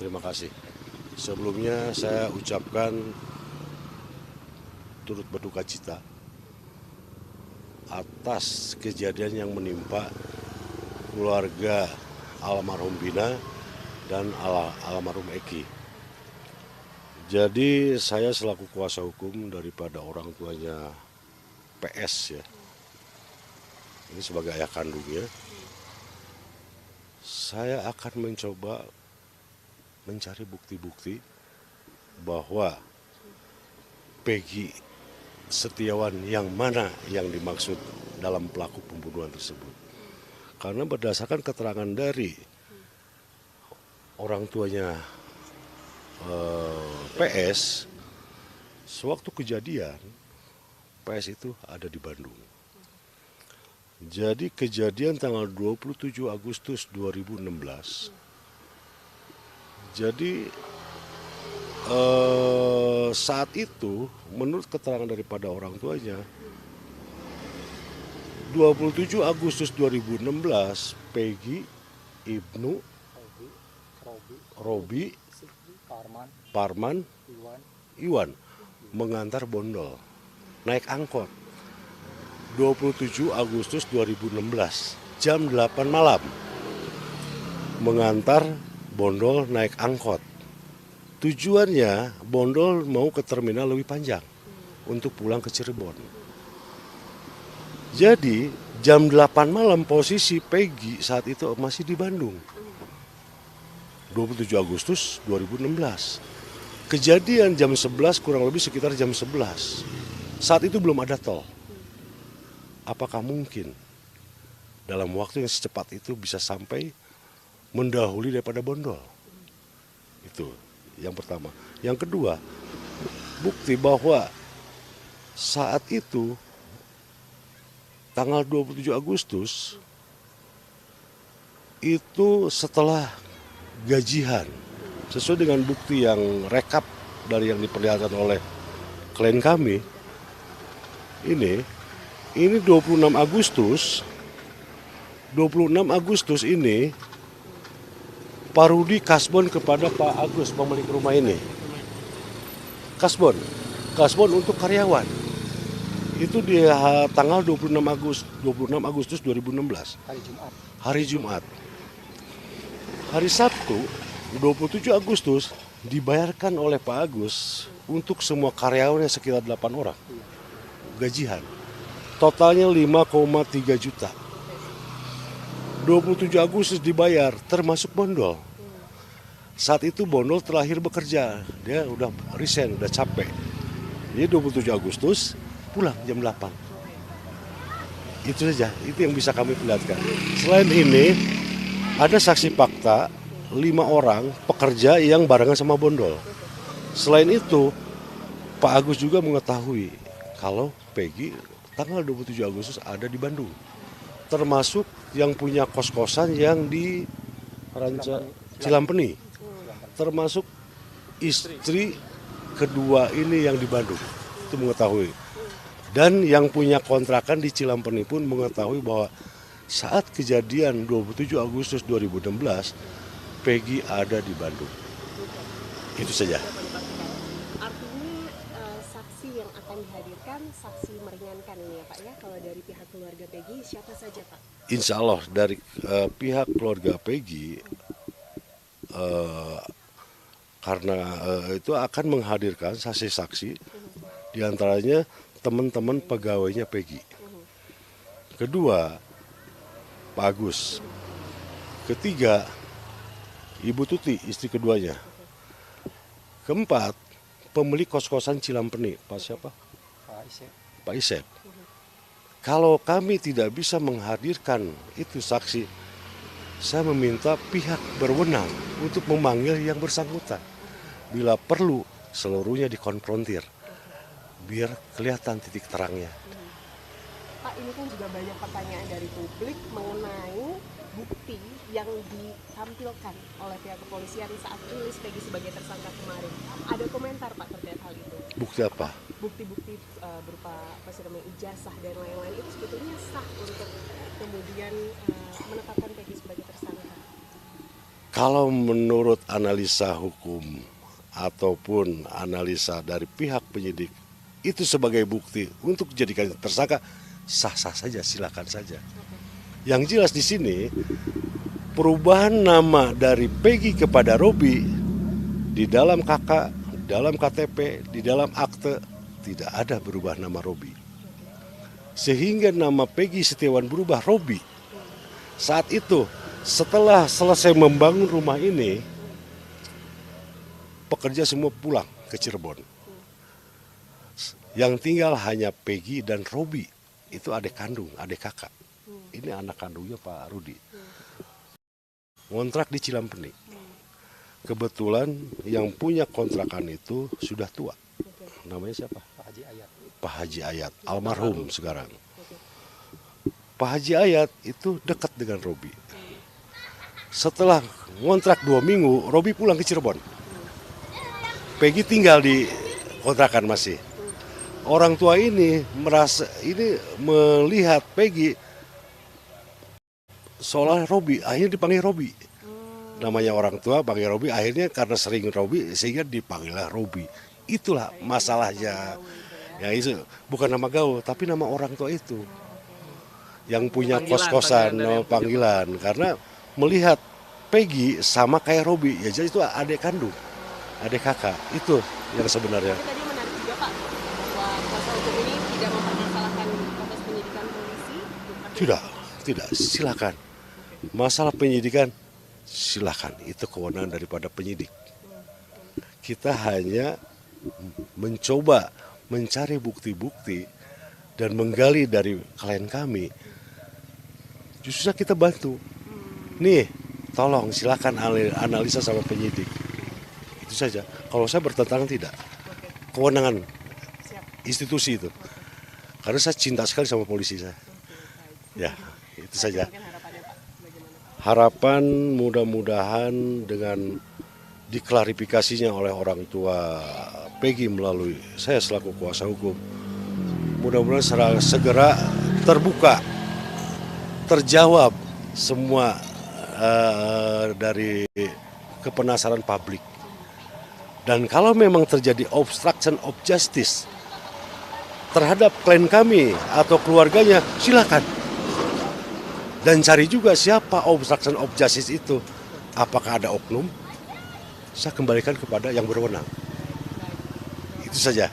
Terima kasih. Sebelumnya saya ucapkan turut berduka cita atas kejadian yang menimpa keluarga almarhum Bina dan almarhum Eki. Jadi saya selaku kuasa hukum daripada orang tuanya PS ya, ini sebagai ayah kandungnya, saya akan mencoba mencari bukti-bukti bahwa Peggy Setiawan yang mana yang dimaksud dalam pelaku pembunuhan tersebut. Karena berdasarkan keterangan dari orang tuanya PS, sewaktu kejadian PS itu ada di Bandung. Jadi kejadian tanggal 27 Agustus 2016. Jadi saat itu menurut keterangan daripada orang tuanya 27 Agustus 2016 Peggy, Ibnu, Robi, Parman, Iwan mengantar Bondol naik angkot 27 Agustus 2016 jam 8 malam mengantar Bondol naik angkot. Tujuannya Bondol mau ke terminal lebih panjang untuk pulang ke Cirebon. Jadi jam 8 malam posisi Peggy saat itu masih di Bandung. 27 Agustus 2016. Kejadian jam 11 kurang lebih sekitar jam 11. Saat itu belum ada tol. Apakah mungkin dalam waktu yang secepat itu bisa sampai mendahului daripada Bondol? Itu yang pertama. Yang kedua, bukti bahwa saat itu tanggal 27 Agustus itu setelah gajian, sesuai dengan bukti yang rekap dari yang diperlihatkan oleh klien kami, ini 26 Agustus ini Pak Rudi kasbon kepada Pak Agus pemilik rumah ini. Kasbon untuk karyawan. Itu di tanggal 26 Agustus 2016. Hari Jumat. Hari Sabtu 27 Agustus dibayarkan oleh Pak Agus untuk semua karyawannya sekitar 8 orang. Gajian. Totalnya 5,3 juta. 27 Agustus dibayar termasuk Bondol. Saat itu Bondol terakhir bekerja, dia udah resign, udah capek. Jadi 27 Agustus pulang jam 8. Itu saja, itu yang bisa kami perlihatkan. Selain ini ada saksi fakta 5 orang pekerja yang barengan sama Bondol. Selain itu Pak Agus juga mengetahui kalau Peggy tanggal 27 Agustus ada di Bandung. Termasuk yang punya kos-kosan yang di Cilampeni, termasuk istri kedua ini yang di Bandung, itu mengetahui. Dan yang punya kontrakan di Cilampeni pun mengetahui bahwa saat kejadian 27 Agustus 2016, Peggy ada di Bandung. Itu saja. Artinya saksi yang akan dihadirkan, saksi meringankan ini ya Pak ya, kalau dari pihak keluarga Peggy siapa saja Pak? Insya Allah dari pihak keluarga Peggy karena itu akan menghadirkan saksi-saksi diantaranya teman-teman pegawainya Peggy. Kedua, Pak Agus. Ketiga, Ibu Tuti, istri keduanya. Keempat, pemilik kos-kosan Cilampeni, Pak siapa? Pak Isep. Kalau kami tidak bisa menghadirkan itu saksi, saya meminta pihak berwenang untuk memanggil yang bersangkutan. Bila perlu, seluruhnya dikonfrontir, biar kelihatan titik terangnya. Pak, ini kan juga banyak pertanyaan dari publik mengenai bukti yang ditampilkan oleh pihak kepolisian saat rilis Peggy sebagai tersangka kemarin. Ada komentar Pak terkait hal itu? Bukti apa? Bukti-bukti berupa ijazah dan lain-lain itu sebetulnya sah untuk kemudian menetapkan Peggy sebagai tersangka. Kalau menurut analisa hukum ataupun analisa dari pihak penyidik, itu sebagai bukti untuk dijadikan tersangka, sah-sah saja, silakan saja. Yang jelas di sini, perubahan nama dari Peggy kepada Robi di dalam KK, di dalam KTP, di dalam akte, tidak ada berubah nama Robi. Sehingga nama Peggy Setiawan berubah Robi. Saat itu, setelah selesai membangun rumah ini, pekerja semua pulang ke Cirebon. Yang tinggal hanya Peggy dan Robi. Itu adik kandung, adik kakak. Ini anak kandungnya Pak Rudi. Kontrak di Cilampeni. Kebetulan yang punya kontrakan itu sudah tua. Namanya siapa? Pak Haji Ayat, almarhum sekarang. Pak Haji Ayat itu dekat dengan Robi. Setelah ngontrak 2 minggu, Robi pulang ke Cirebon. Peggy tinggal di kontrakan masih. Orang tua ini melihat Peggy seolah Robi, akhirnya dipanggil Robi. Namanya orang tua panggil Robi, akhirnya karena sering Robi sehingga dipanggillah Robi. Itulah masalahnya. Ya itu bukan nama gaul, tapi nama orang tua itu. Yang punya kos-kosan, nama panggilan. Karena melihat Peggy sama kayak Robi, ya jadi itu adik kandung, adik kakak. Itu yang sebenarnya. Tadi menarik juga Pak, bahwa kuasa hukum ini tidak mempermasalahkan proses penyidikan polisi. Tidak, silakan. Masalah penyidikan, silakan. Itu kewenangan daripada penyidik. Kita hanya mencoba mencari bukti-bukti dan menggali dari klien kami. Justru kita bantu. Nih, tolong silakan analisa sama penyidik. Itu saja. Kalau saya bertentangan tidak. Kewenangan institusi itu. Karena saya cinta sekali sama polisi saya. Ya, itu saja. Harapan mudah-mudahan dengan diklarifikasinya oleh orang tua Peggy melalui saya selaku kuasa hukum, mudah-mudahan segera terbuka, terjawab semua dari kepenasaran publik. Dan kalau memang terjadi obstruction of justice terhadap klien kami atau keluarganya, silakan. Dan cari juga siapa obstruction of justice itu. Apakah ada oknum? Saya kembalikan kepada yang berwenang. Itu saja.